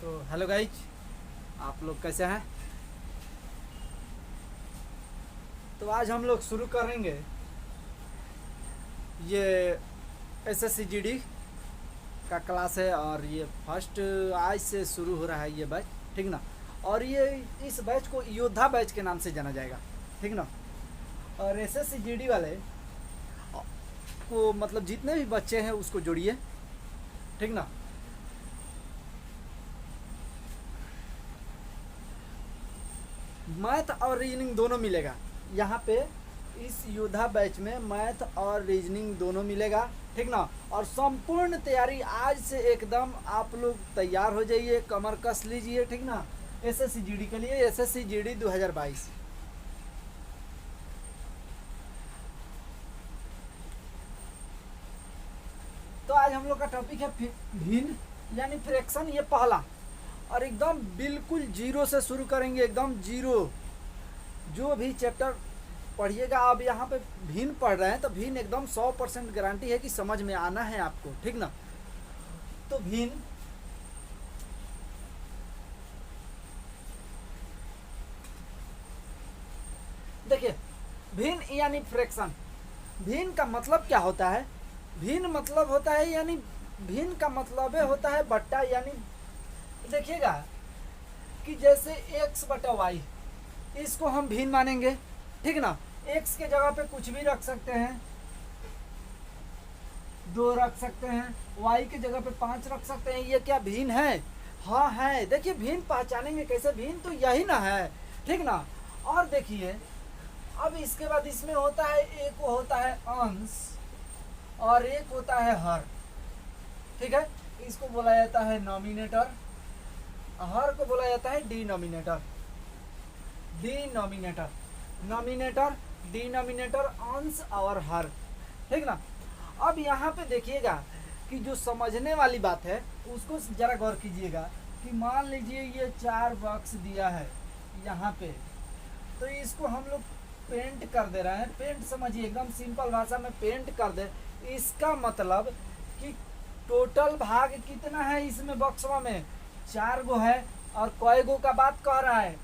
तो hello guys, आप लोग कैसे हैं। तो आज हम लोग शुरू करेंगे ये एसएससीजीडी का क्लास है और ये फर्स्ट आज से शुरू हो रहा है ये बैच, ठीक ना। और ये इस बैच को योद्धा बैच के नाम से जाना जाएगा, ठीक ना। और एसएससीजीडी वाले को मतलब जितने भी बच्चे हैं उसको जोड़िए, ठीक ना। मैथ और रीजनिंग दोनों मिलेगा यहाँ पे। इस योद्धा बैच में मैथ और रीजनिंग दोनों मिलेगा, ठीक ना। और संपूर्ण तैयारी आज से एकदम आप लोग तैयार हो जाइए, कमर कस लीजिए, ठीक ना। एसएससीजीडी के लिए एसएससीजीडी 2022। तो आज हम लोग का टॉपिक है भिन्न यानी फ्रैक्शन, ये पहला। और एकदम बिल्कुल जीरो से शुरू करेंगे, एकदम जीरो। जो भी चैप्टर पढ़िएगा, अब यहाँ पे भिन्न पढ़ रहे हैं तो भिन्न एकदम 100% गारंटी है कि समझ में आना है आपको, ठीक ना। तो भिन्न देखिए, भिन्न यानी फ्रैक्शन। भिन्न का मतलब क्या होता है? भिन्न मतलब होता है यानी भिन्न का मतलब होता है बट्टा। यानी देखिएगा कि जैसे x बटा वाई, इसको हम भिन्न मानेंगे, ठीक ना। x के जगह पे कुछ भी रख सकते हैं, 2 रख सकते हैं, y के जगह पे 5 रख सकते हैं। ये क्या भिन्न है? हाँ है। देखिए भिन्न पहचानेंगे कैसे? भिन्न तो यही ना है, ठीक ना। और देखिए अब इसके बाद इसमें होता है, एक होता है अंश और एक होता है हर, ठीक है। इसको बोला जाता है नॉमिनेटर, हर को बोला जाता है डिनोमिनेटर। डिनोमिनेटर, नॉमिनेटर, डिनोमिनेटर, अंश और हर, ठीक ना। अब यहाँ पे देखिएगा कि जो समझने वाली बात है उसको जरा गौर कीजिएगा कि मान लीजिए ये 4 बॉक्स दिया है यहाँ पे, तो इसको हम लोग पेंट कर दे रहे हैं। पेंट समझिए, एकदम सिंपल भाषा में पेंट कर दे। इसका मतलब कि टोटल भाग कितना है इसमें बॉक्सवा में? 4 गो है। और कई गो का बात कर रहा है?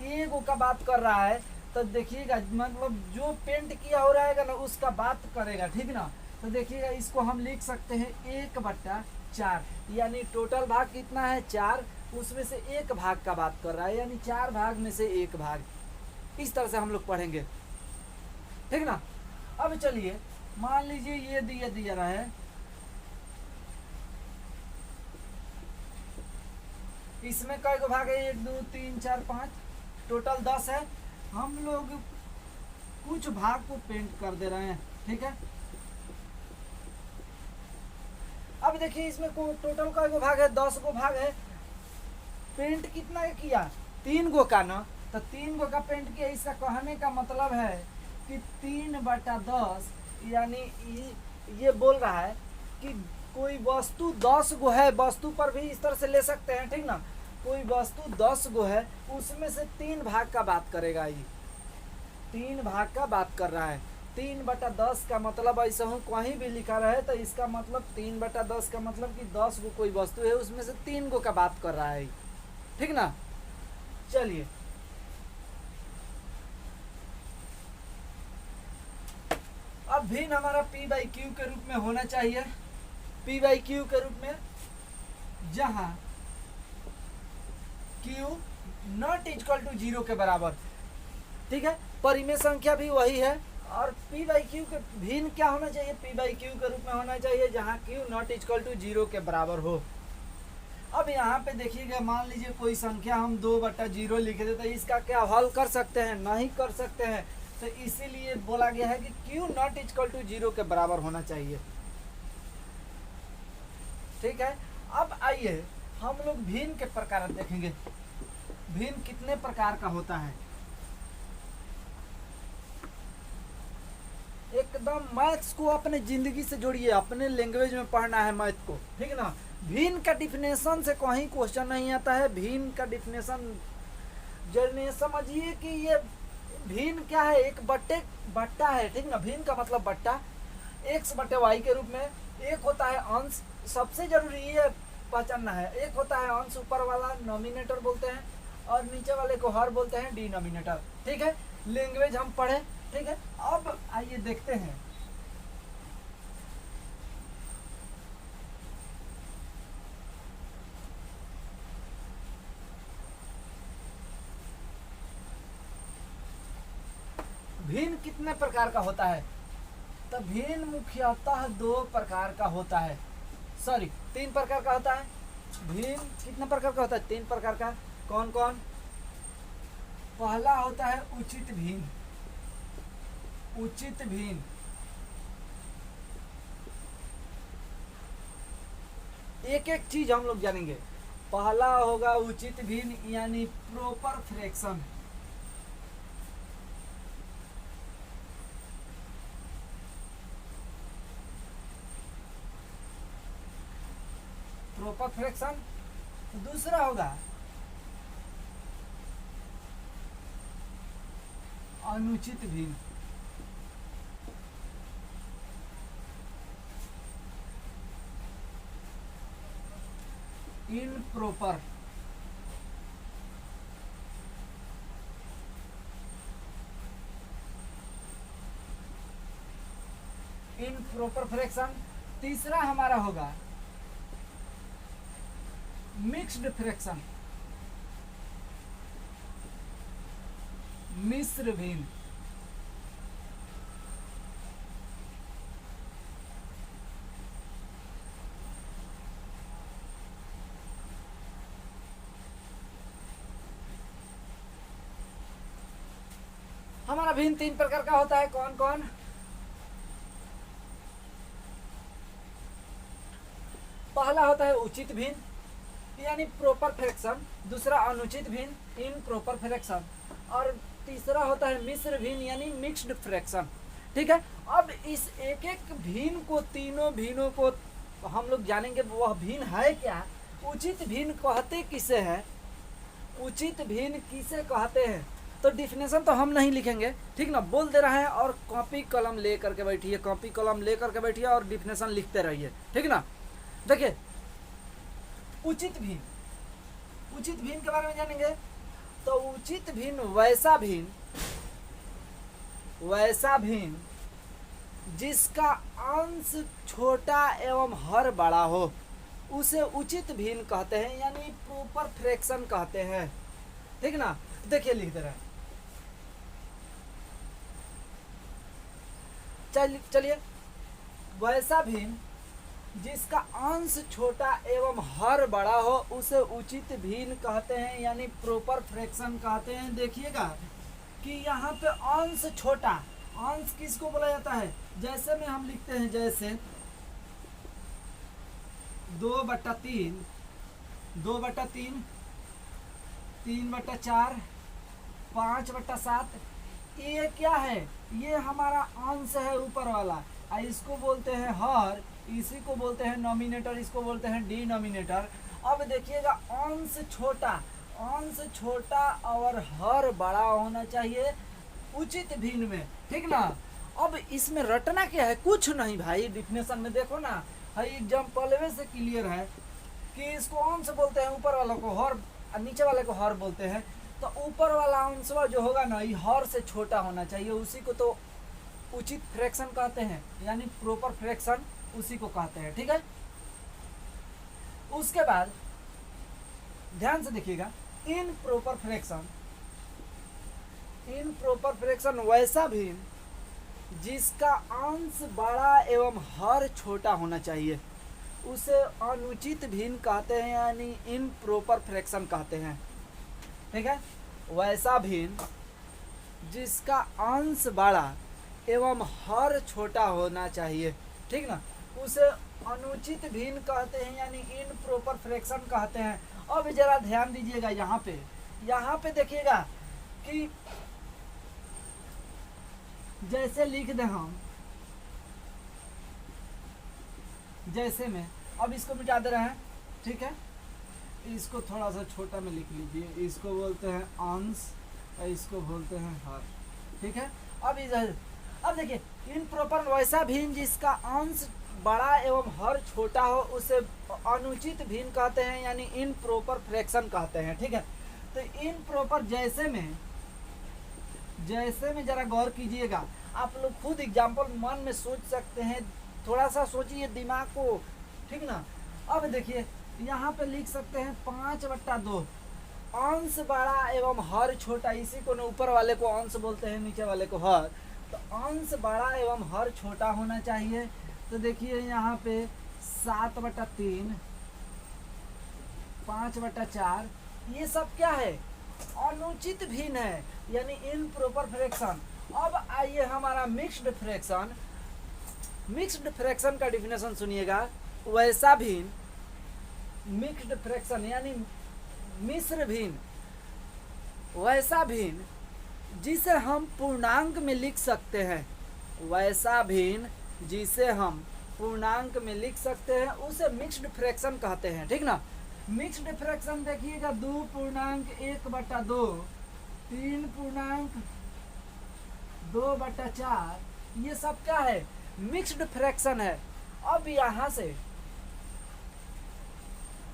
1 गो का बात कर रहा है। तो देखिएगा मतलब जो पेंट किया हो रहेगा ना उसका बात करेगा, ठीक ना। तो देखिएगा इसको हम लिख सकते हैं 1/4, यानी टोटल भाग कितना है? 4, उसमें से 1 भाग का बात कर रहा है, यानी 4 भाग में से 1 भाग। इस तरह से हम लोग पढ़ेंगे, ठीक ना। अब चलिए मान लीजिए ये दिया रहा है, इसमें कई गो भाग है? 1 2 3 4 5, टोटल 10 है। हम लोग कुछ भाग को पेंट कर दे रहे हैं, ठीक है। अब देखिए इसमें टोटल कई गो भाग है? 10 गो भाग है। पेंट कितना किया? 3 गो का ना। तो 3 गो का पेंट किया। इसका कहने का मतलब है कि 3/10, यानी ये बोल रहा है कि कोई वस्तु 10 गो है। वस्तु पर भी इस तरह से ले सकते हैं, ठीक ना। कोई वस्तु 10 गो है, उसमें से 3 भाग का बात करेगा। ये 3 भाग का बात कर रहा है। 3/10 का मतलब ऐसा हूँ कहीं भी लिखा रहे तो इसका मतलब 3/10 का मतलब कि 10 गो कोई वस्तु है, उसमें से 3 गो का बात कर रहा है, ठीक ना। चलिए अब भिन्न हमारा p/q के रूप में होना चाहिए। p/q के रूप में, जहां q नॉट इक्वल टू 0 के बराबर, ठीक है। परिमेय संख्या भी वही है। और p/q के भिन्न क्या होना चाहिए? p/q के रूप में होना चाहिए जहां q नॉट इक्वल टू 0 के बराबर हो। अब यहाँ पे देखिएगा, मान लीजिए कोई संख्या हम 2/0 लिख देते हैं, इसका क्या हल कर सकते हैं? नहीं कर सकते हैं। तो इसीलिए बोला गया है कि q नॉट इक्वल टू 0 के बराबर होना चाहिए, ठीक है। अब आइए हम लोग भिन्न के प्रकार देखेंगे। भिन्न कितने प्रकार का होता है? एकदम मैथ्स को अपने जिंदगी से जोड़िए, अपने लैंग्वेज में पढ़ना है मैथ को, ठीक ना। भिन्न का डिफिनेशन से कहीं क्वेश्चन नहीं आता है। भिन्न का डिफिनेशन जर्नी समझिए कि ये भिन्न क्या है? एक बट्टा है, ठीक ना। भिन्न का मतलब बट्टा, x/y के रूप में। एक होता है अंश। सबसे जरूरी ये पहचानना है। एक होता है अंश, ऊपर वाला नॉमिनेटर बोलते हैं, और नीचे वाले को हर बोलते हैं डिनोमिनेटर। ठीक है, लैंग्वेज हम पढ़े। ठीक है, अब आइए देखते हैं। भिन्न कितने प्रकार का होता है? तो भिन्न मुख्यतः 2 प्रकार का होता है, सॉरी 3 प्रकार का होता है। भिन्न कितने प्रकार का होता है? 3 प्रकार का। कौन कौन? पहला होता है उचित भिन्न। उचित भिन्न, एक एक चीज हम लोग जानेंगे। पहला होगा उचित भिन्न यानी प्रॉपर फ्रैक्शन। Proper fraction. दूसरा होगा अनुचित भिन्न। इनप्रॉपर। Improper fraction. तीसरा हमारा होगा मिक्स्ड फ्रैक्शन, मिश्र भिन्न। हमारा भिन्न 3 प्रकार का होता है। कौन कौन? पहला होता है उचित भिन्न यानी प्रॉपर फ्रैक्शन, दूसरा अनुचित भिन्न इनप्रॉपर फ्रैक्शन, और तीसरा होता है मिश्र भिन्न यानी मिक्स्ड फ्रैक्शन। ठीक है, अब इस एक एक भिन्न को, तीनों भिन्नों को हम लोग जानेंगे वह भिन्न है क्या। उचित भिन्न कहते किसे हैं? उचित भिन्न किसे कहते हैं? तो डिफिनेशन तो हम नहीं लिखेंगे, ठीक ना, बोल दे रहे हैं, और कॉपी कलम ले करके बैठिए, कॉपी कलम ले करके बैठिए और डिफिनेशन लिखते रहिए। ठीक ना, देखिए उचित भिन्न, उचित भिन्न के बारे में जानेंगे। तो उचित भिन्न वैसा भिन्न जिसका अंश छोटा एवं हर बड़ा हो, उसे उचित भिन्न कहते हैं यानी प्रॉपर फ्रैक्शन कहते हैं। ठीक ना, देखिए लिख दे रहे हैं। चलिए, वैसा भिन्न जिसका अंश छोटा एवं हर बड़ा हो उसे उचित भिन्न कहते हैं यानी प्रॉपर फ्रैक्शन कहते हैं। देखिएगा कि यहाँ पे अंश छोटा, अंश किसको बोला जाता है? जैसे में हम लिखते हैं, जैसे 2/3, 2/3, 3/4, 5/7, ये क्या है? ये हमारा अंश है ऊपर वाला, इसको बोलते हैं हर, इसी को बोलते हैं नॉमिनेटर, इसको बोलते हैं डिनोमिनेटर। अब देखिएगा अंश छोटा और हर बड़ा होना चाहिए उचित भिन्न में। ठीक ना, अब इसमें रटना क्या है? कुछ नहीं भाई, डिफिनेशन में देखो ना, है एग्जाम्पल से क्लियर है कि इसको अंश बोलते हैं, ऊपर वालों को हर, नीचे वाले को हर बोलते हैं। तो ऊपर वाला अंशवा जो होगा ना, ये हर से छोटा होना चाहिए, उसी को तो उचित फ्रैक्शन कहते हैं यानी प्रॉपर फ्रैक्शन उसी को कहते हैं। ठीक है, उसके बाद ध्यान से देखिएगा, इनप्रॉपर फ्रैक्शन वैसा भिन्न जिसका अंश बड़ा एवं हर छोटा होना चाहिए, उसे अनुचित भिन्न कहते हैं यानी इनप्रॉपर फ्रैक्शन कहते हैं। ठीक है, वैसा भिन्न जिसका अंश बड़ा एवं हर छोटा होना चाहिए, ठीक ना, उसे अनुचित भिन्न कहते हैं यानी इनप्रॉपर फ्रैक्शन कहते हैं। अब जरा ध्यान दीजिएगा, यहाँ पे देखिएगा कि जैसे लिख दें हम, जैसे में, अब इसको मिटा दे रहे हैं। ठीक है, इसको थोड़ा सा छोटा में लिख लीजिए, इसको बोलते हैं अंश और इसको बोलते हैं हर। ठीक है, अब देखिए इनप्रॉपर वैसा भिन्न जिसका अंश बड़ा एवं हर छोटा हो उसे अनुचित भिन्न कहते हैं, यानी इन प्रॉपर फ्रैक्शन कहते हैं। ठीक है, तो इन प्रॉपर जैसे में जरा गौर कीजिएगा, आप लोग खुद एग्जाम्पल मन में सोच सकते हैं, थोड़ा सा सोचिए दिमाग को, ठीक ना। अब देखिए यहाँ पे लिख सकते हैं 5/2, अंश बड़ा एवं हर छोटा, इसी को न ऊपर वाले को अंश बोलते हैं, नीचे वाले को हर। तो अंश बड़ा एवं हर छोटा होना चाहिए। तो देखिए यहाँ पे 7/3, 5/4, ये सब क्या है, अनुचित भिन्न है, यानी इन प्रॉपर फ्रैक्शन। अब आइए हमारा मिक्स्ड फ्रैक्शन। मिक्स्ड फ्रैक्शन का डिफिनेशन सुनिएगा, वैसा भिन्न, मिक्स्ड फ्रैक्शन यानी मिश्र भिन्न, वैसा भिन्न जिसे हम पूर्णांक में लिख सकते हैं, वैसा भिन्न जिसे हम पूर्णांक में लिख सकते हैं उसे मिक्स्ड फ्रैक्शन कहते हैं। ठीक ना। मिक्स्ड फ्रैक्शन देखिएगा 2.1/2, 3.2/4, ये सब क्या है, मिक्स्ड फ्रैक्शन है। अब यहाँ से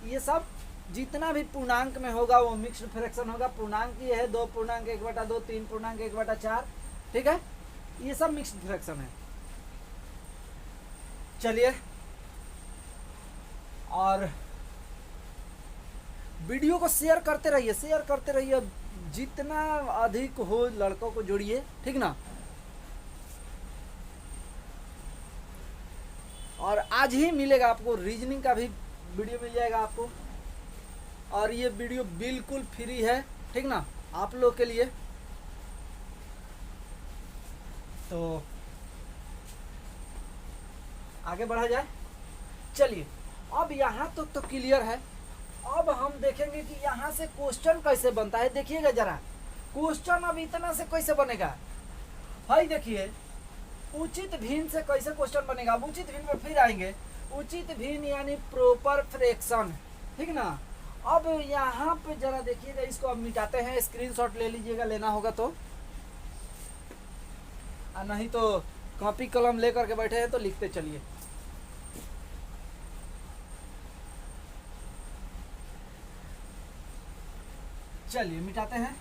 ये सब जितना भी पूर्णांक में होगा वो मिक्स्ड फ्रैक्शन होगा। पूर्णांक ये है 2.1/2, 3.1/4, ठीक है, ये सब मिक्स्ड फ्रैक्शन है। चलिए, और वीडियो को शेयर करते रहिए, जितना अधिक हो लड़कों को जोड़िए, ठीक ना। और आज ही मिलेगा आपको रीजनिंग का भी वीडियो मिल जाएगा आपको, और ये वीडियो बिल्कुल फ्री है, ठीक ना, आप लोग के लिए। तो आगे बढ़ा जाए। चलिए, अब यहाँ तो क्लियर है। अब हम देखेंगे कि यहाँ से क्वेश्चन कैसे बनता है। देखिएगा जरा, क्वेश्चन अब इतना से कैसे बनेगा। भाई देखिए, उचित भिन्न से कैसे क्वेश्चन बनेगा। अब उचित भिन्न में फिर आएंगे। उचित भिन्न यानी प्रॉपर फ्रैक्शन, ठीक ना। अब यहाँ पे जरा देखिएगा, इसको अब मिटाते हैं, स्क्रीनशॉट ले लीजिएगा, लेना होगा तो, नहीं तो कॉपी कलम लेकर के बैठे हैं तो लिखते चलिए। चलिए मिटाते हैं।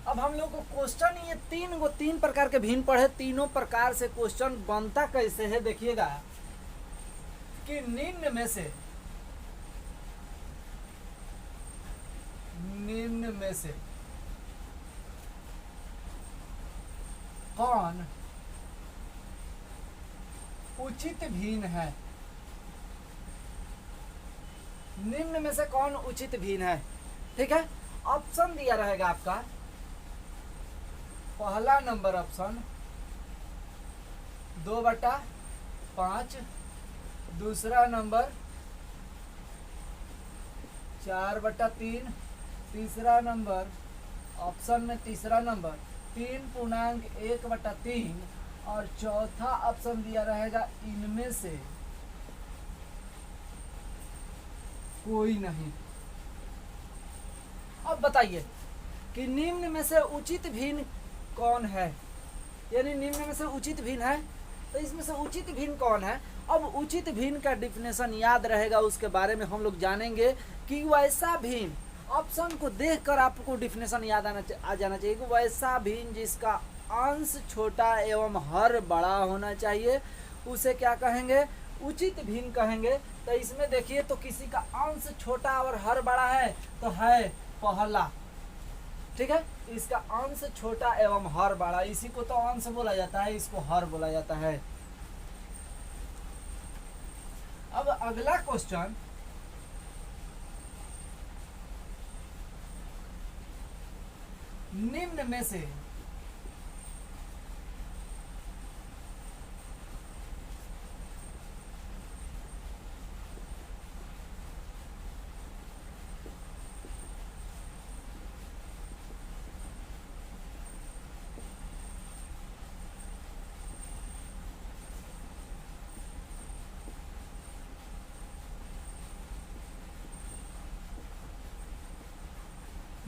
अब हम लोग को क्वेश्चन ये तीन प्रकार के भिन्न पढ़े, तीनों प्रकार से क्वेश्चन बनता कैसे है। देखिएगा कि निम्न में से कौन उचित भिन्न है। निम्न में से कौन उचित भिन्न है, ठीक है। ऑप्शन दिया रहेगा आपका, पहला नंबर ऑप्शन 2/5, दूसरा नंबर 4/3, तीसरा नंबर, ऑप्शन में तीसरा नंबर 3.1/3, और चौथा ऑप्शन दिया रहेगा इनमें से कोई नहीं। अब बताइए कि निम्न में से उचित भिन्न कौन है, यानी निम्न में से उचित भिन्न है, तो इसमें से उचित भिन्न कौन है। अब उचित भिन्न का डिफिनेशन याद रहेगा, उसके बारे में हम लोग जानेंगे कि वैसा भिन्न, ऑप्शन को देखकर आपको डिफिनेशन याद आ जाना चाहिए कि वैसा भिन्न जिसका अंश छोटा एवं हर बड़ा होना चाहिए उसे क्या कहेंगे, उचित भिन्न कहेंगे। तो इसमें देखिए, तो किसी का अंश छोटा और हर बड़ा है तो है पहला, ठीक है, इसका अंश छोटा एवं हर बड़ा, इसी को तो अंश बोला जाता है, इसको हर बोला जाता है। अब अगला क्वेश्चन, निम्न में से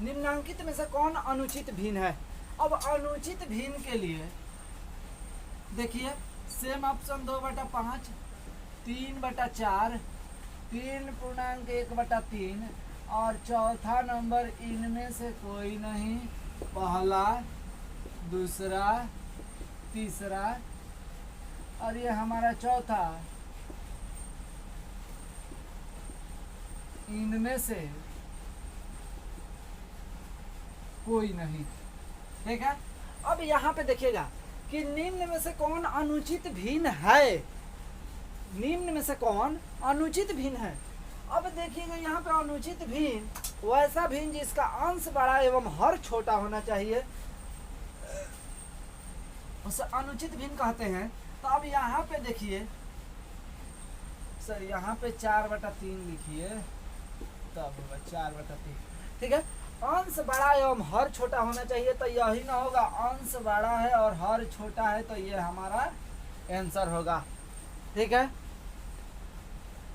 निम्नांकित में से कौन अनुचित भिन्न है। अब अनुचित भिन्न के लिए देखिए सेम ऑप्शन 2/5, 3/4, 3.1/3 और चौथा नंबर इनमें से कोई नहीं, पहला, दूसरा, तीसरा और ये हमारा चौथा, इनमें से कोई नहीं। ठीक है, अब यहाँ पे देखिएगा कि निम्न में से कौन अनुचित भिन्न है। निम्न में से कौन अनुचित भिन्न है। अब देखिएगा यहाँ पे अनुचित भिन्न वैसा भिन्न जिसका अंश बड़ा एवं हर छोटा होना चाहिए, उसे अनुचित भिन्न कहते हैं। तो अब यहाँ पे देखिए सर, यहाँ पे 4/3 लिखिए, तब 4/3। ठीक है, अंश बड़ा एवं हर छोटा होना चाहिए, तो यही ना होगा, अंश बड़ा है और हर छोटा है, तो ये हमारा आंसर होगा। ठीक है,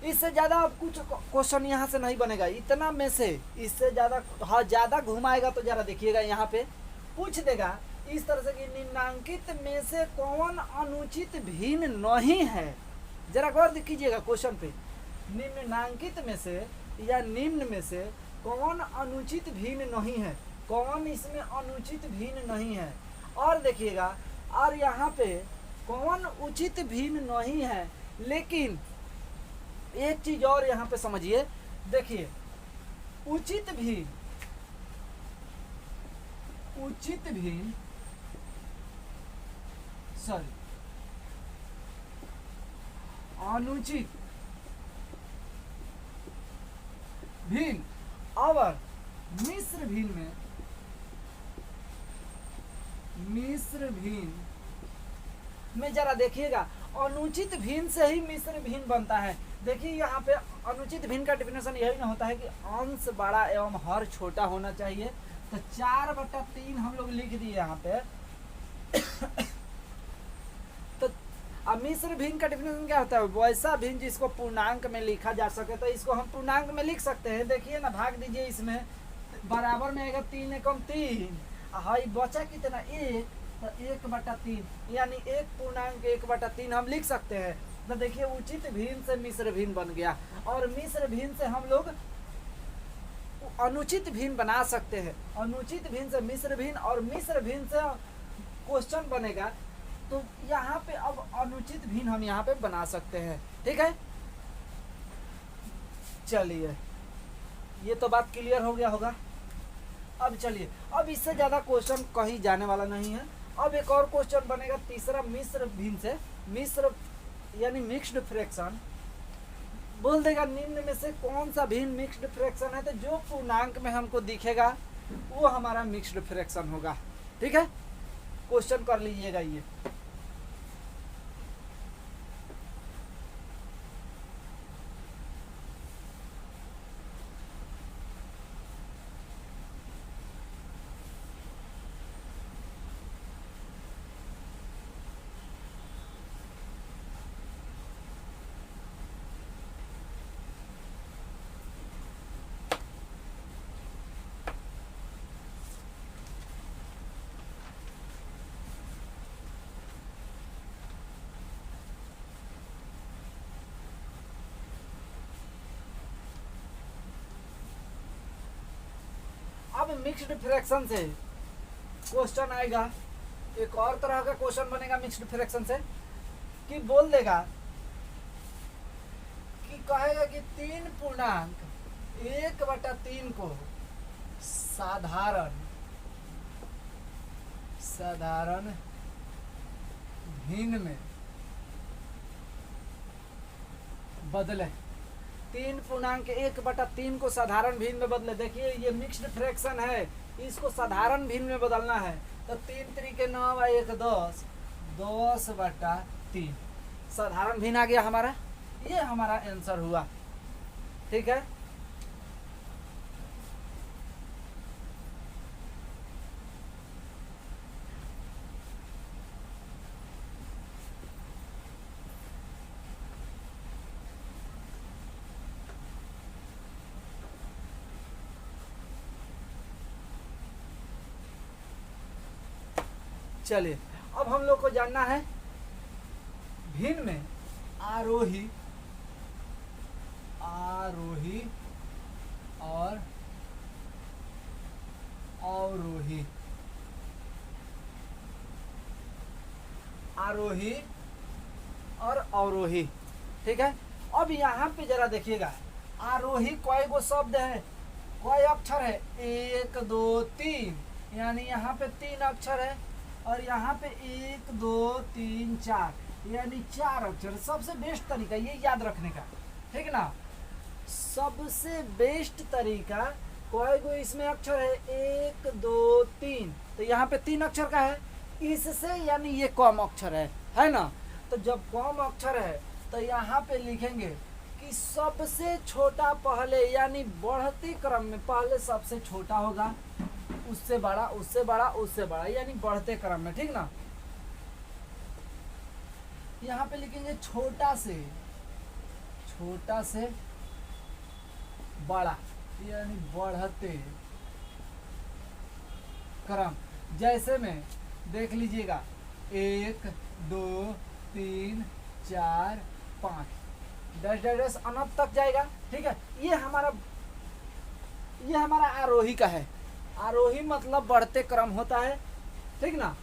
इससे ज्यादा अब कुछ क्वेश्चन यहाँ से नहीं बनेगा, इतना में से इससे ज्यादा, हाँ ज्यादा घुमाएगा तो जरा देखिएगा यहाँ पे पूछ देगा इस तरह से कि निम्नांकित में से कौन अनुचित भिन्न नहीं है। जरा गौर कीजिएगा क्वेश्चन पे, निम्नांकित में से या निम्न में से कौन अनुचित भिन्न नहीं है, कौन इसमें अनुचित भिन्न नहीं है। और देखिएगा, और यहाँ पे कौन उचित भिन्न नहीं है। लेकिन एक चीज और यहाँ पे समझिए, देखिए उचित भिन्न, उचित भिन्न, सॉरी अनुचित भिन्न और मिश्र भिन्न में, मिश्र भिन्न में जरा देखिएगा, अनुचित भिन्न से ही मिश्र भिन्न बनता है। देखिए यहाँ पे अनुचित भिन्न का डेफिनेशन यही ना होता है कि अंश बड़ा एवं हर छोटा होना चाहिए। तो 4/3 हम लोग लिख दिए यहाँ पे। तो अब मिश्र भिन्न का डेफिनेशन क्या होता है, वैसा भिन्न जिसको पूर्णांक में लिखा जा सके। तो इसको हम पूर्णांक में लिख सकते हैं। देखिए ना, भाग दीजिए, इसमें बराबर में आएगा 3 एकम 3, हाई बचा कितना 1, तो 1/3 यानी 1.1/3 हम लिख सकते हैं। तो देखिए उचित भिन्न से मिश्र भिन्न बन गया, और मिश्र भिन्न से हम लोग अनुचित भिन्न बना सकते हैं। अनुचित भिन्न से मिश्र भिन्न और मिश्र भिन्न से क्वेश्चन बनेगा। तो यहाँ पे अब अनुचित भिन्न हम यहाँ पे बना सकते हैं। ठीक है, चलिए ये तो बात क्लियर हो गया होगा। अब चलिए, अब इससे ज्यादा क्वेश्चन कहीं जाने वाला नहीं है। अब एक और क्वेश्चन बनेगा तीसरा, मिश्र भिन्न से, मिश्र यानी मिक्स्ड फ्रैक्शन। बोल देगा निम्न में से कौन सा भिन्न मिक्स्ड फ्रैक्शन है, तो जो पूर्णांक में हमको दिखेगा वो हमारा मिक्स्ड फ्रैक्शन होगा। ठीक है, क्वेश्चन कर लीजिएगा ये। अब मिक्स्ड फ्रैक्शन से क्वेश्चन आएगा, एक और तरह का क्वेश्चन बनेगा मिक्स्ड फ्रैक्शन से, कि बोल देगा कि कहेगा कि 3.1/3 को साधारण भिन्न में बदले, 3.1/3 को साधारण भिन्न में बदले। देखिए ये मिक्स्ड फ्रैक्शन है, इसको साधारण भिन्न में बदलना है। तो 3 3 9 1 10, 10/3 साधारण भिन्न आ गया हमारा, ये हमारा आंसर हुआ। ठीक है, चलिए अब हम लोग को जानना है भिन्न में आरोही आरोही और अवरोही आरोही और अवरोही। ठीक है, अब यहाँ पे जरा देखिएगा आरोही कई गो शब्द है, कई अक्षर है, 1 2 3, यानी यहाँ पे 3 अक्षर है और यहाँ पे 1 2 3 4 यानी 4 अक्षर। सबसे बेस्ट तरीका ये याद रखने का, ठीक है ना, सबसे बेस्ट तरीका कोई गो इसमें अक्षर है 1 2 3, तो यहाँ पे 3 अक्षर का है, इससे यानी ये कम अक्षर है ना। तो जब कम अक्षर है तो यहाँ पे लिखेंगे कि सबसे छोटा पहले, यानी बढ़ते क्रम में पहले सबसे छोटा होगा, उससे बड़ा, उससे बड़ा, उससे बड़ा, यानी बढ़ते क्रम में, ठीक ना। यहाँ पे लिखेंगे छोटा से बड़ा, यानी बढ़ते क्रम। जैसे में देख लीजिएगा 1 2 3 4 5 डैश डैश डैश अनंत तक जाएगा। ठीक है, ये हमारा आरोही का है। आरोही मतलब बढ़ते क्रम होता है, ठीक ना।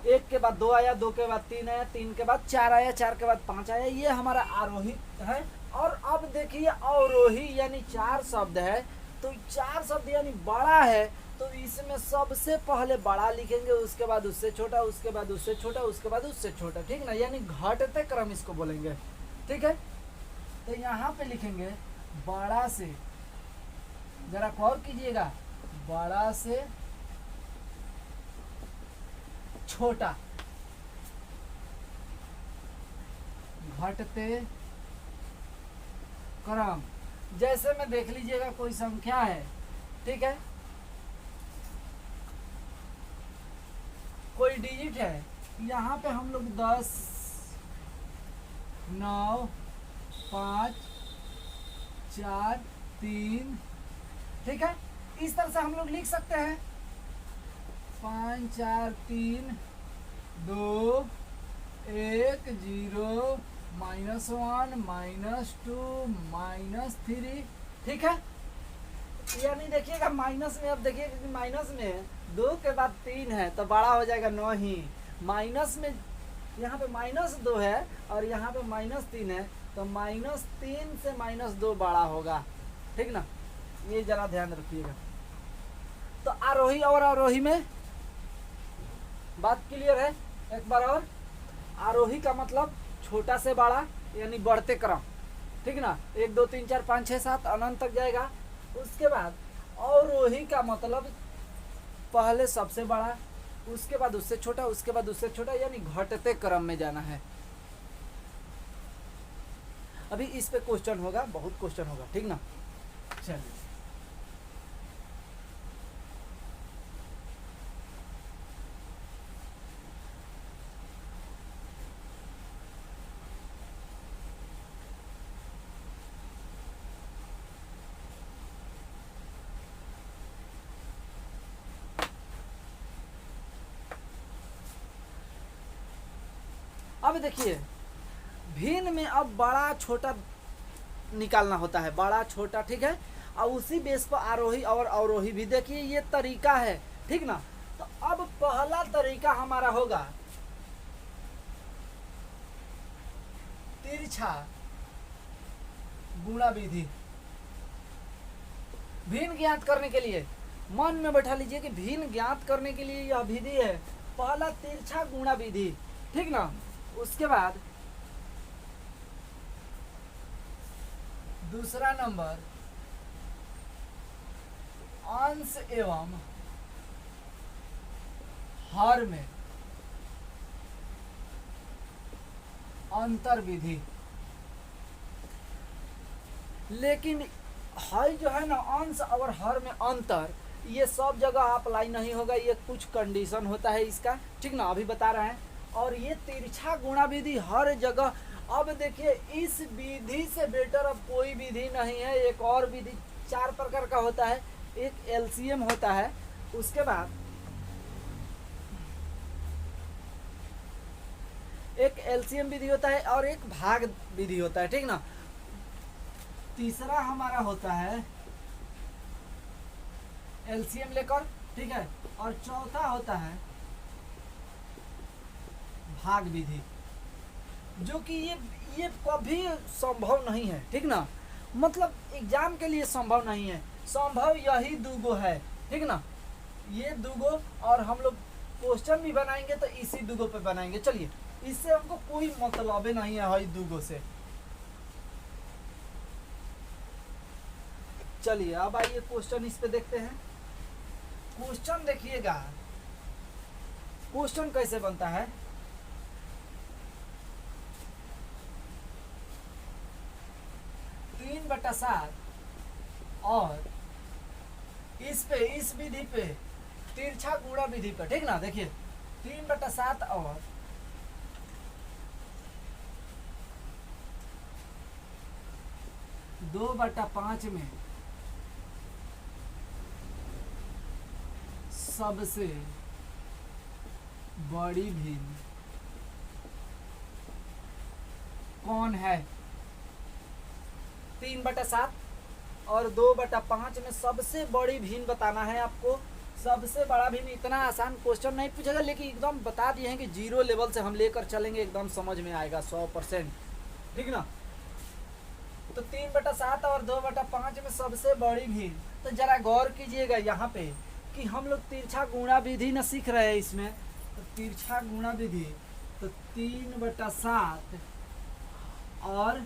1 के बाद 2 आया, 2 के बाद 3 आया, 3 के बाद 4 आया, 4 के बाद 5 आया, ये हमारा आरोही है। और अब देखिए अवरोही, यानी 4 शब्द है, तो 4 शब्द यानी बड़ा है, तो इसमें सबसे पहले बड़ा लिखेंगे, उसके बाद उससे छोटा, उसके बाद उससे छोटा, उसके बाद उससे छोटा, ठीक ना, यानी घटते क्रम इसको बोलेंगे। ठीक है, तो यहाँ पे लिखेंगे बड़ा से, जरा गौर कीजिएगा, बड़ा से छोटा, घटते क्रम। जैसे में देख लीजिएगा कोई संख्या है, ठीक है, कोई डिजिट है, यहाँ पे हम लोग 10 9 5 4 3, ठीक है, इस तरह से हम लोग लिख सकते हैं 5 4 3 2 1 0 -1 -2 -3, ठीक है। यानी देखिएगा माइनस में, अब देखिएगा कि माइनस में 2 के बाद 3 है तो बड़ा हो जाएगा 9 ही। माइनस में यहाँ पे -2 है और यहाँ पे -3 है, तो -3 से -2 बड़ा होगा, ठीक ना, ये जरा ध्यान रखिएगा। तो आरोही और अवरोही में बात क्लियर है। एक बार और, आरोही का मतलब छोटा से बड़ा, यानी बढ़ते क्रम, ठीक ना, 1 2 3 4 5 6 7 अनंत तक जाएगा। उसके बाद अवरोही का मतलब पहले सबसे बड़ा, उसके बाद उससे छोटा, उसके बाद उससे छोटा, यानी घटते क्रम में जाना है। अभी इस पे क्वेश्चन होगा, बहुत क्वेश्चन होगा, ठीक ना। चलिए अब देखिए भिन्न में अब बड़ा छोटा निकालना होता है, बड़ा छोटा, ठीक है, और उसी बेस पर आरोही और अवरोही भी। देखिए ये तरीका है, ठीक ना। तो अब पहला तरीका हमारा होगा तिरछा गुणा विधि। भिन्न ज्ञात करने के लिए मन में बैठा लीजिए कि भिन्न ज्ञात करने के लिए यह विधि है, पहला तिरछा गुणा विधि, ठीक ना। उसके बाद दूसरा नंबर अंश एवं हर में अंतर विधि। लेकिन हर जो है ना, अंश और हर में अंतर, ये सब जगह अप्लाई नहीं होगा, ये कुछ कंडीशन होता है इसका, ठीक ना, अभी बता रहे हैं। और ये तिरछा गुणा विधि हर जगह। अब देखिए इस विधि से बेटर अब कोई विधि नहीं है। एक और विधि 4 प्रकार का होता है, एक एलसीएम होता है, उसके बाद एक एलसीएम विधि होता है और एक भाग विधि होता है, ठीक ना। तीसरा हमारा होता है एलसीएम लेकर, ठीक है, और चौथा होता है भाग विधि, जो कि ये कभी संभव नहीं है, ठीक ना। मतलब एग्जाम के लिए संभव नहीं है, संभव यही दूगो है, ठीक ना। ये दूगो, और हम लोग क्वेश्चन भी बनाएंगे तो इसी दूगो पे बनाएंगे। चलिए, इससे हमको कोई मतलब नहीं है हई दूगो से। चलिए अब आइए क्वेश्चन इस पे देखते हैं। क्वेश्चन देखिएगा, क्वेश्चन कैसे बनता है। तीन बटा सात और इस विधि पे तिरछा गुणा विधि पे, ठीक ना। देखिए 3/7 और 2/5 में सबसे बड़ी भिन्न कौन है। 3/7 और 2/5 में सबसे बड़ी भिन्न बताना है आपको। सबसे बड़ा भिन्न, इतना आसान क्वेश्चन नहीं पूछेगा, लेकिन एकदम बता दिए हैं कि जीरो लेवल से हम लेकर चलेंगे, एकदम समझ में आएगा 100%, ठीक ना। तो 3/7 और 2/5 में सबसे बड़ी भिन्न, तो जरा गौर कीजिएगा यहाँ पे कि हम लोग तिरछा गुणा विधि न सीख रहे हैं इसमें। तो तिरछा गुणा विधि, तो 3/7 और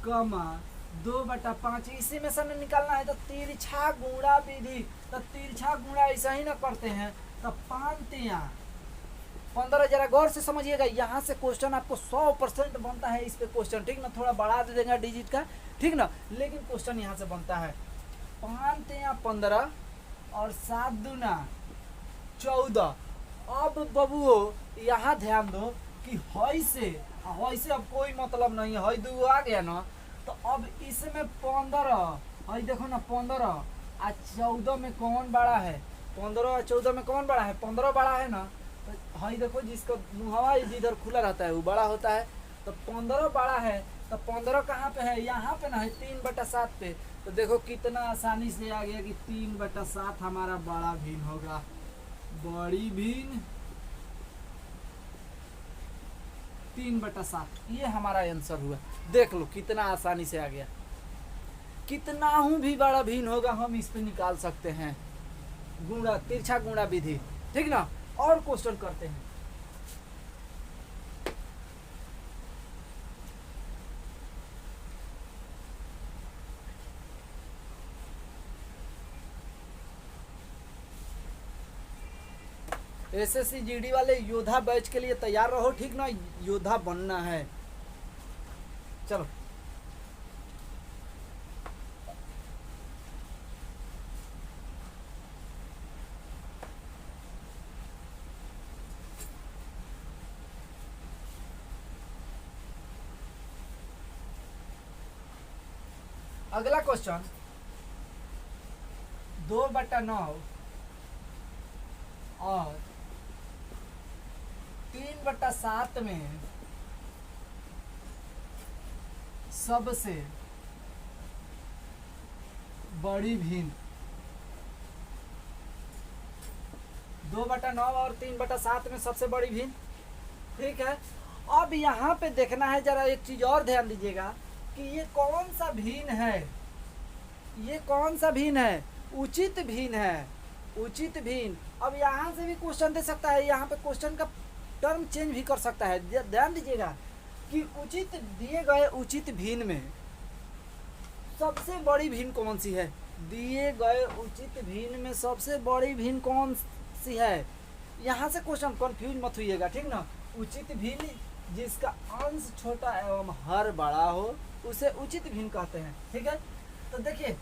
कमा 2/5 इसी में से हमें निकालना है। तो तिरछा गुणा विधि, तो तिरछा गुणा ऐसा ही ना करते हैं। तो 5×3=15। जरा गौर से समझिएगा, यहाँ से क्वेश्चन आपको 100% बनता है इस पे क्वेश्चन, ठीक ना। थोड़ा बढ़ा दे देंगे डिजिट का, ठीक ना, लेकिन क्वेश्चन यहाँ से बनता है। 5×3=15 और 7×2=14। अब बबुओ यहाँ ध्यान दो कि हई से अब कोई मतलब नहीं है, हई दो आ गया ना। तो अब इसमें 15, हई देखो ना 15 और 14 में कौन बड़ा है। 15 और 14 में कौन बड़ा है, 15 बड़ा है ना। तो हई देखो, जिसका मुहवा जिधर खुला रहता है वो बड़ा होता है। तो 15 बड़ा है, तो 15 कहाँ पे है, यहाँ पे ना है 3/7 पे। तो देखो कितना आसानी से आ गया कि 3/7 हमारा बड़ा भिन्न होगा। बड़ी भिन्न 3/7, ये हमारा आंसर हुआ। देख लो कितना आसानी से आ गया। कितना हूँ भी बड़ा भिन्न होगा हम इस पे निकाल सकते हैं, गुणा, तिरछा गुणा विधि, ठीक ना। और क्वेश्चन करते हैं। एसएससी जीडी वाले योद्धा बैच के लिए तैयार रहो, ठीक ना, योद्धा बनना है। चलो अगला क्वेश्चन, 2/9 और 3/7 में सबसे बड़ी भिन्न। 2/9 और 3/7 में सबसे बड़ी भिन्न, ठीक है। अब यहाँ पे देखना है, जरा एक चीज और ध्यान दीजिएगा कि ये कौन सा भिन्न है, ये कौन सा भिन्न है, उचित भिन्न है, उचित भिन्न। अब यहाँ से भी क्वेश्चन दे सकता है, यहाँ पे क्वेश्चन का टर्म चेंज भी कर सकता है। ध्यान दीजिएगा कि उचित दिए गए उचित भिन्न में सबसे बड़ी भिन्न कौन सी है। दिए गए उचित भिन्न में सबसे बड़ी भिन्न कौन सी है, यहाँ से क्वेश्चन कंफ्यूज मत होइएगा, ठीक ना। उचित भिन्न जिसका अंश छोटा एवं हर बड़ा हो उसे उचित भिन्न कहते हैं, ठीक है। तो देखिए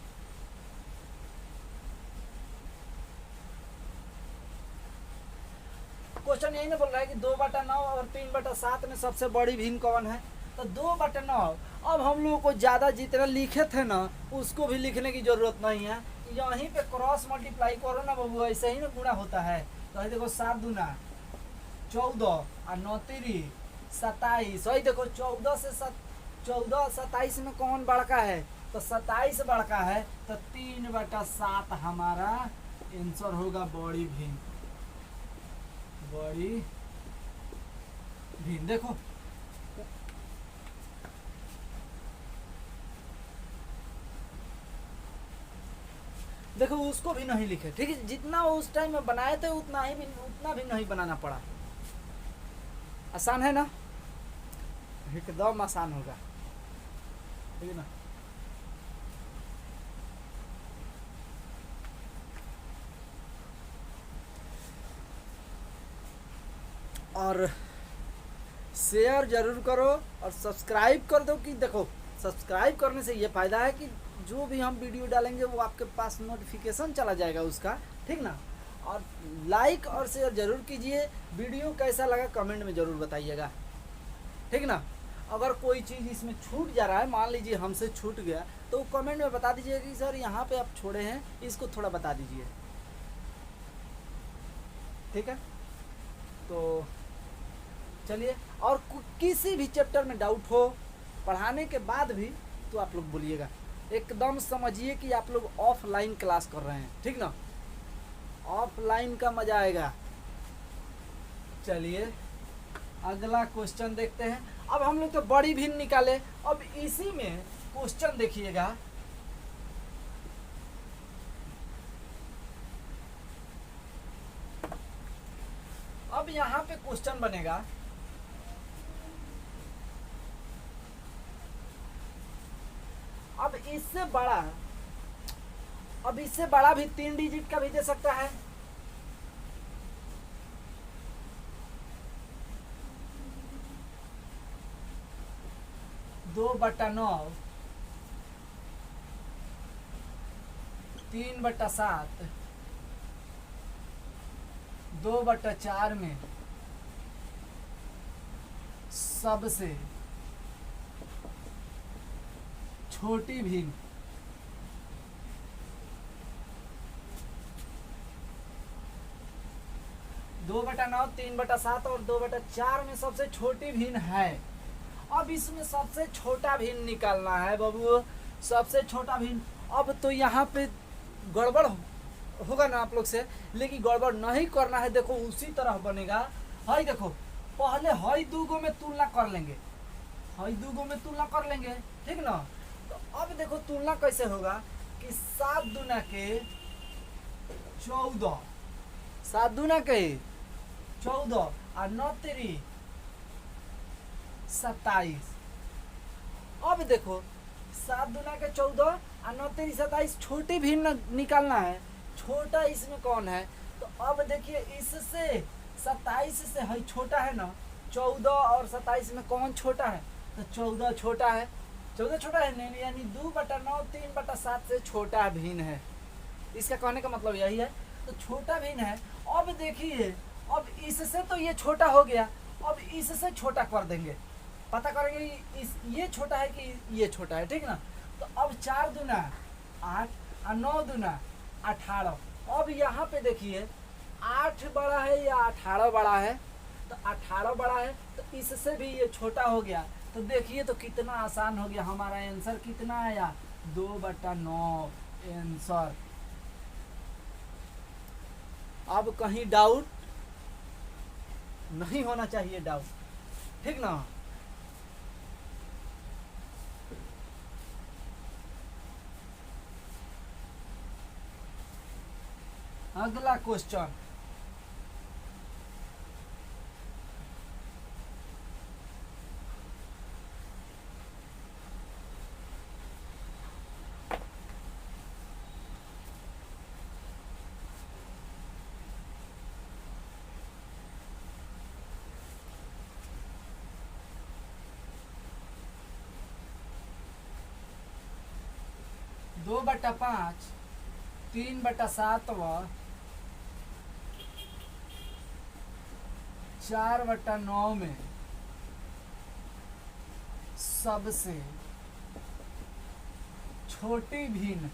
क्वेश्चन यही ना बोल रहा है कि 2/9 और 3/7 में सबसे बड़ी भिन्न कौन है। तो 2/9, अब हम लोगों को ज्यादा जितना लिखे थे ना उसको भी लिखने की जरूरत नहीं है, यहीं पे क्रॉस मल्टीप्लाई करो ना बबू, ऐसे ही ना गुणा होता है। तो देखो 7×2=14 और 9×3 27। वही देखो 14 27 में कौन बड़का है, तो 27 बड़का है, तो 3/7 हमारा आंसर होगा बड़ी भिन्न। बड़ी भिन्न देखो देखो उसको भी नहीं लिखे, ठीक है, जितना वो उस टाइम में बनाए थे उतना भी नहीं बनाना पड़ा। आसान है ना, एकदम आसान होगा, ठीक है ना। और शेयर जरूर करो और सब्सक्राइब कर दो, कि देखो सब्सक्राइब करने से ये फ़ायदा है कि जो भी हम वीडियो डालेंगे वो आपके पास नोटिफिकेशन चला जाएगा उसका, ठीक ना। और लाइक और शेयर जरूर कीजिए। वीडियो कैसा लगा कमेंट में ज़रूर बताइएगा, ठीक ना। अगर कोई चीज़ इसमें छूट जा रहा है, मान लीजिए हमसे छूट गया, तो कमेंट में बता दीजिए कि सर यहाँ पे आप छोड़े हैं, इसको थोड़ा बता दीजिए, ठीक है। तो चलिए, और किसी भी चैप्टर में डाउट हो पढ़ाने के बाद भी तो आप लोग बोलिएगा। एकदम समझिए कि आप लोग ऑफलाइन क्लास कर रहे हैं, ठीक ना, ऑफलाइन का मजा आएगा। चलिए अगला क्वेश्चन देखते हैं। अब हम लोग तो बड़ी भिन्न निकाले, अब इसी में क्वेश्चन देखिएगा। अब यहाँ पे क्वेश्चन बनेगा, अब इससे बड़ा भी 3 डिजिट का भी दे सकता है। दो बटा 9, 3/7, 2/4 में सबसे छोटी भिन्न। दो बटा 9, 3/7 और 2/4 में सबसे छोटी भिन्न है। अब इसमें सबसे छोटा भिन्न निकालना है बाबू, सबसे छोटा भिन्न। अब तो यहाँ पे गड़बड़ होगा ना आप लोग से, लेकिन गड़बड़ नहीं करना है। देखो उसी तरह बनेगा। हाई देखो, पहले हाई दूगो में तुलना कर लेंगे, ठीक ना। तो अब देखो तुलना कैसे होगा कि 7 दूना के 14, 7 दूना के 14 और 9 तेरी 27। अब देखो 7 दूना के 14 और 9 तेरी 27, छोटी भिन्न निकालना है। छोटा इसमें कौन है, तो अब देखिए इससे 27 से है छोटा है ना, 14 और 27 में कौन छोटा है, तो 14 छोटा है। 14 छोटा है नहीं, यानी 2/9 3/7 से छोटा भिन्न है। इसका कहने का मतलब यही है, तो छोटा भिन्न है। अब देखिए, अब इससे तो ये छोटा हो गया, अब इससे छोटा कर देंगे, पता करेंगे ये छोटा है कि ये छोटा है, ठीक ना। तो अब 4 दूना 8 और 9 दूना 18। अब यहाँ पे देखिए 8 बड़ा है या 18 बड़ा है, तो 18 बड़ा है, तो इससे भी ये छोटा हो गया। तो देखिए तो कितना आसान हो गया, हमारा आंसर कितना आया, 2/9 आंसर। अब कहीं डाउट नहीं होना चाहिए, डाउट, ठीक ना। अगला क्वेश्चन, दो बटा 5, 3/7, 4/9 में सबसे छोटी भिन्न,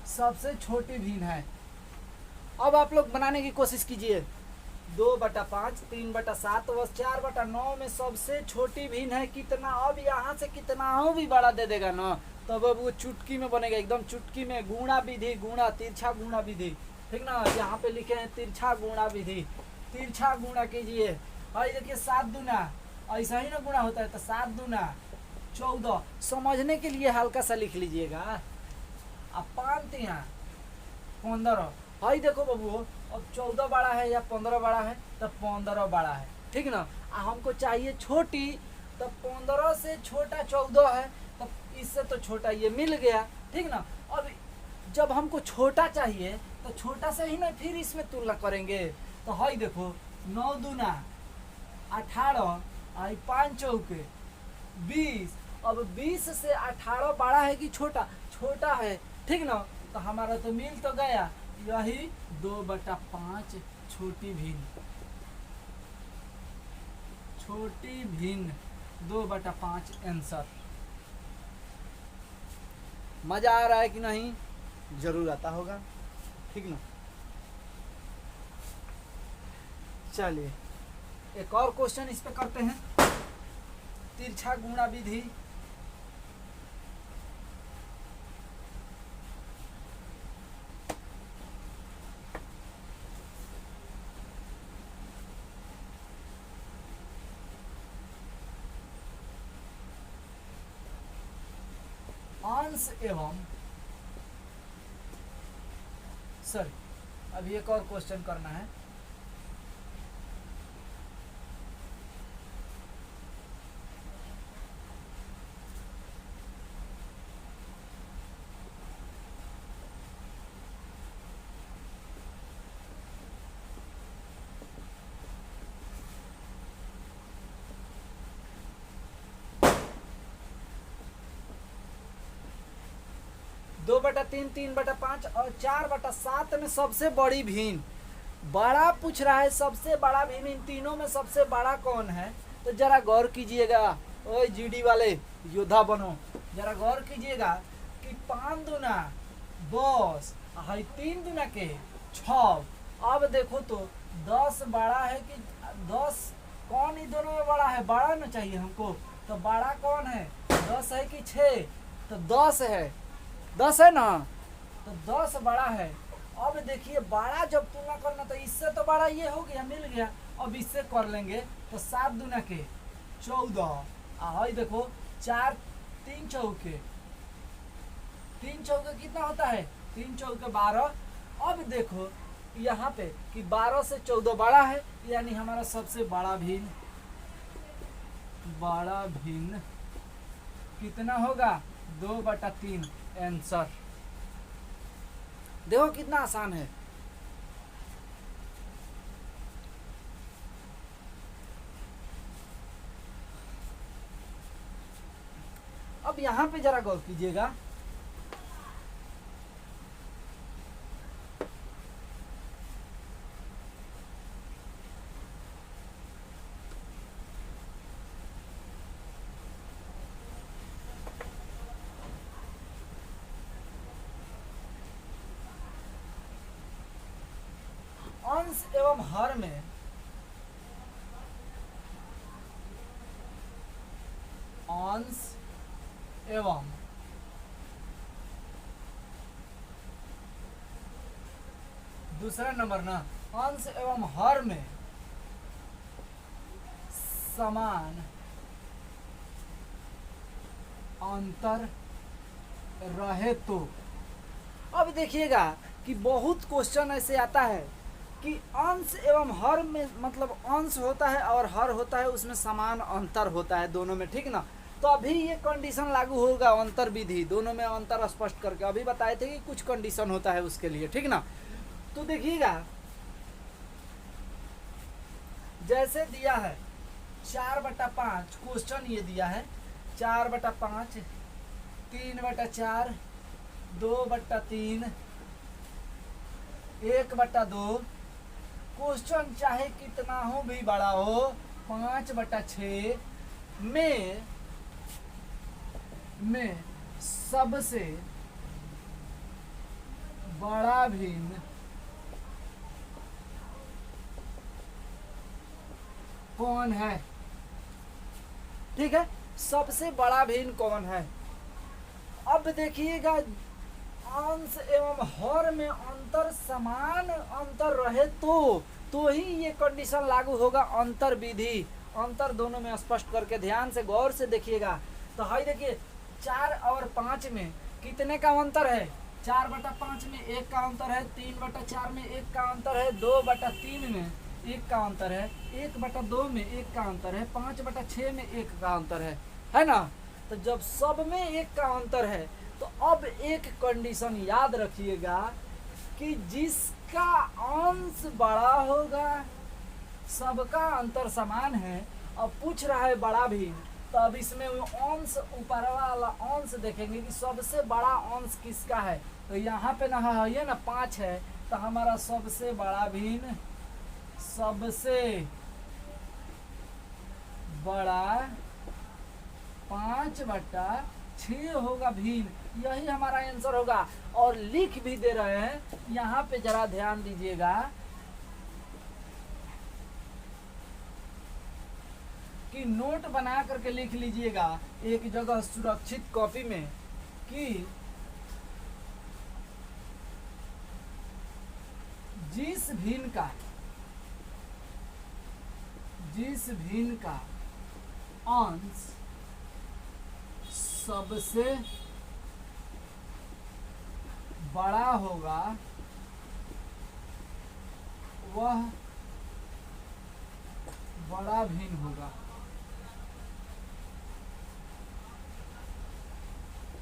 सबसे छोटी भिन्न है। अब आप लोग बनाने की कोशिश कीजिए, 2/5, 3/7 व 4/9 में सबसे छोटी भिन्न है कितना। अब यहाँ से कितना हो भी बड़ा दे देगा ना, तब अब वो चुटकी में बनेगा, एकदम चुटकी में। गुणा विधि, गुणा तिरछा गुणा विधि, ठीक ना। यहाँ पे लिखे हैं तिरछा गुणा विधि, तिरछा गुणा कीजिए। भाई देखिए 7 दूना, ऐसा ही ना गुणा होता है, तो 7 दूना 14। समझने के लिए हल्का सा लिख लीजिएगा। अब 5 तिया 15। भाई देखो बाबू, अब 14 बड़ा है या 15 बड़ा है, तब 15 बड़ा है, ठीक ना। हमको चाहिए छोटी, तब 15 से छोटा 14 है, तब इससे तो छोटा ये मिल गया, ठीक ना। अब जब हमको छोटा चाहिए तो छोटा से ही ना फिर इसमें तुलना करेंगे। तो हाई देखो 9 दूना 18, 5 चौके 20। अब 20 से 18 बड़ा है कि छोटा, छोटा है, ठीक ना। तो हमारा तो मिल तो गया, यही 2/5 छोटी भिन्न, छोटी भिन्न 2/5 आंसर। मजा आ रहा है कि नहीं? जरूर आता होगा, ठीक ना। चलिए एक और क्वेश्चन इस पे करते हैं, तिरछा गुणा विधि। अंश एवं, सॉरी अभी एक और क्वेश्चन करना है। दो बटा तीन, 3/5 और 4/7 में सबसे बड़ी भिन्न, बड़ा पूछ रहा है, सबसे बड़ा भिन्न इन तीनों में सबसे बड़ा कौन है? तो जरा गौर कीजिएगा, ओए जीडी वाले योद्धा बनो, जरा गौर कीजिएगा कि 5 दूना 10, 3 दूना के 6। अब देखो तो 10 बड़ा है कि 10, कौन इन दोनों में बड़ा है? बड़ा ना चाहिए हमको, तो बड़ा कौन है? 10 है कि 6? तो 10 है, 10 है ना, तो 10 बड़ा है। अब देखिए बड़ा जब तुलना करना, तो इससे तो बड़ा ये हो गया, मिल गया। अब इससे कर लेंगे तो 7 दूना के 14, आई देखो 4, 3 चौके, 3 चौके कितना होता है? 3 चौके 12। अब देखो यहाँ पे कि 12 से 14 बड़ा है, यानी हमारा सबसे बड़ा भिन्न, बड़ा भिन्न कितना होगा? 2/3 आंसर। देखो कितना आसान है। अब यहां पे जरा गौर कीजिएगा, अंश एवं हर में अंश एवं दूसरा नंबर ना, अंश एवं हर में समान अंतर रहे तो। अब देखिएगा कि बहुत क्वेश्चन ऐसे आता है कि अंश एवं हर में, मतलब अंश होता है और हर होता है, उसमें समान अंतर होता है दोनों में, ठीक ना। तो अभी ये कंडीशन लागू होगा, अंतर विधि, दोनों में अंतर स्पष्ट करके अभी बताए थे कि कुछ कंडीशन होता है उसके लिए, ठीक ना। तो देखिएगा जैसे दिया है 4/5, क्वेश्चन ये दिया है 4/5, 3/4, 2/3, 1/2। क्वेश्चन चाहे कितना हो भी बड़ा हो, 5/6 में सबसे बड़ा भिन्न कौन है? ठीक है, सबसे बड़ा भिन्न कौन है? अब देखिएगा, अंश एवं हर में अंतर समान अंतर रहे तो ही ये कंडीशन लागू होगा। अंतर विधि, अंतर दोनों में स्पष्ट करके ध्यान से गौर से देखिएगा। तो हाई देखिए, 4 और 5 में कितने का अंतर है? 4/5 में 1 का अंतर है, 3/4 में 1 का अंतर है, 2/3 में 1 का अंतर है, 1/2 में 1 का अंतर है, 5/6 में 1 का अंतर है ना? तो जब सब में 1 का अंतर है तो अब एक कंडीशन याद रखिएगा कि जिसका अंश बड़ा होगा, सबका अंतर समान है, अब पूछ रहा है बड़ा भी, तो अब इसमें अंश ऊपर वाला अंश देखेंगे कि सबसे बड़ा अंश किसका है। तो यहाँ पे ना है ये ना 5 है, तो हमारा सबसे बड़ा भिन्न, सबसे बड़ा 5/6 होगा भिन्न, यही हमारा आंसर होगा। और लिख भी दे रहे हैं, यहाँ पे जरा ध्यान दीजिएगा कि नोट बना करके लिख लीजिएगा एक जगह सुरक्षित कॉपी में कि जिस भिन्न का अंश सबसे बड़ा होगा वह बड़ा भिन्न होगा,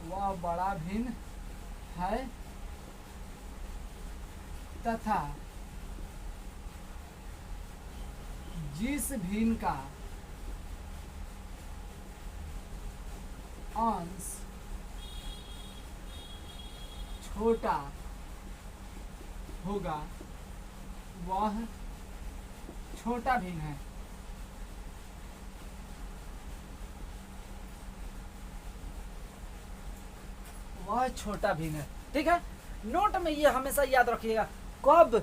वह बड़ा भिन्न है, तथा जिस भिन्न का अंश छोटा होगा वह छोटा भिन्न है। वह छोटा भिन्न है। ठीक है, नोट में ये हमेशा याद रखिएगा। कब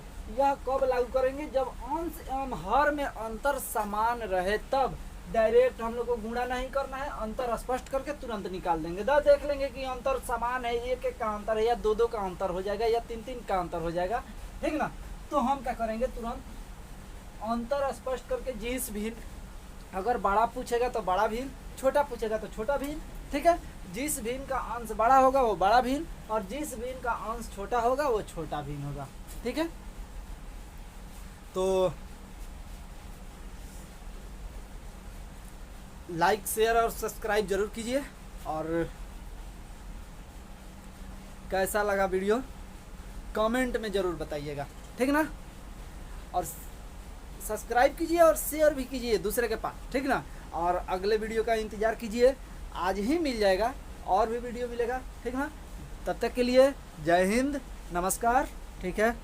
लागू करेंगे? जब अंश एवं हर में अंतर समान रहे, तब डायरेक्ट हम लोग को गुणा नहीं करना है, अंतर स्पष्ट करके तुरंत निकाल देंगे। देख लेंगे कि अंतर समान है, 1 का अंतर है, या 2 का अंतर हो जाएगा, या 3 का अंतर हो जाएगा, ठीक ना? तो हम क्या करेंगे, तुरंत अंतर स्पष्ट करके जिस भिन्न, अगर बड़ा पूछेगा तो बड़ा भिन्न, छोटा पूछेगा तो छोटा भिन्न, ठीक है? जिस भिन्न का अंश बड़ा होगा वो बड़ा भिन्न, और जिस भिन्न का अंश छोटा होगा वो छोटा भिन्न होगा। ठीक है, तो लाइक, शेयर और सब्सक्राइब जरूर कीजिए। और कैसा लगा वीडियो कमेंट में ज़रूर बताइएगा, ठीक ना? और सब्सक्राइब कीजिए और शेयर भी कीजिए दूसरे के पास, ठीक ना? और अगले वीडियो का इंतज़ार कीजिए, आज ही मिल जाएगा, और भी वीडियो मिलेगा, ठीक ना? तब तक के लिए जय हिंद, नमस्कार, ठीक है।